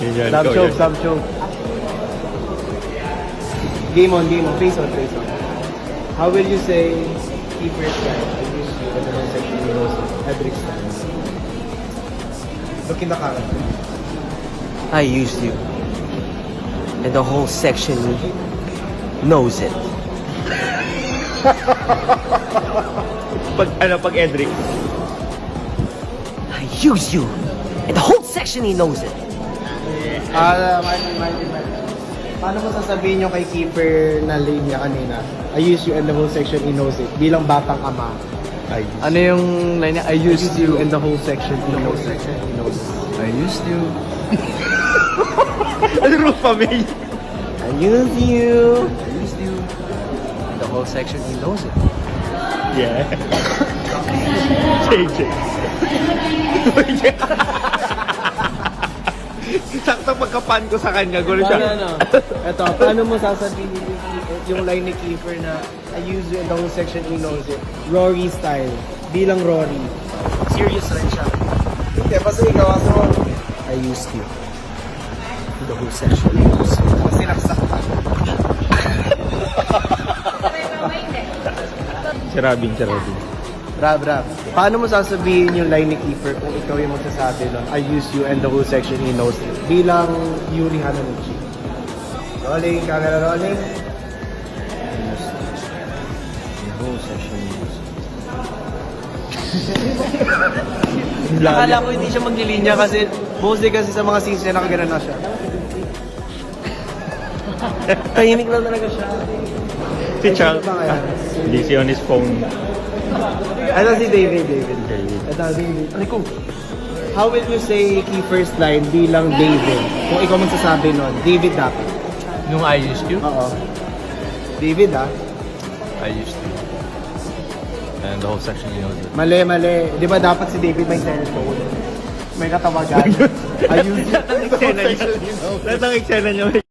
Yun yan, Sub go, choke, yun. sub choke. Game on, game on. Face on, face on. How will you say keeper's line? I use you and the whole section knows Edric style. Look in the camera. I used you. And the whole section knows it. Pag Edric. I used you. And the whole section knows it. Martin. Paano mo sasabihin yung kay keeper na lane niya kanina? I use you and the whole section he knows it. Bilang batang ama. Ay. Ano yung line niya? I used you. and the whole section he knows it. I used you. Ano Rufa May? I used you. I used you. And the whole section, he knows it. Yeah. JJ. Sakto pagkapan ko sa kanya, gulo siya. Ito, paano mo sasabihin yung line ni keeper na I use you and the whole section he knows it. Rory style. Bilang Rory. Serious rin siya. Hindi, basta ikaw aso mo. I used you. And the whole section knows it. Sinaksak ka. Si Robin. Rab. Paano mo sasabihin yung line ni keeper kung ikaw yung magsasabi nun, I use you and the whole section he knows it. Bilang Yuri Hananuchi. Rolling, camera rolling. The whole section knows it. Akala ko hindi siya maglilinya kasi mostly kasi sa mga scenes niya nakaganan na siya. Tahimik lang talaga siya. Si Charles. Ba kaya? Busy on his phone. Ito si David. Ito, David. How will you say keeper's line bilang David? Kung ikaw magsasabi nun, David dapat. Nung I used you, Oo. David I used you. And the whole section, he knows it. Mali. Di ba dapat si David may cellphone? May katawagan. Ayun. Lahat ng eksena niya.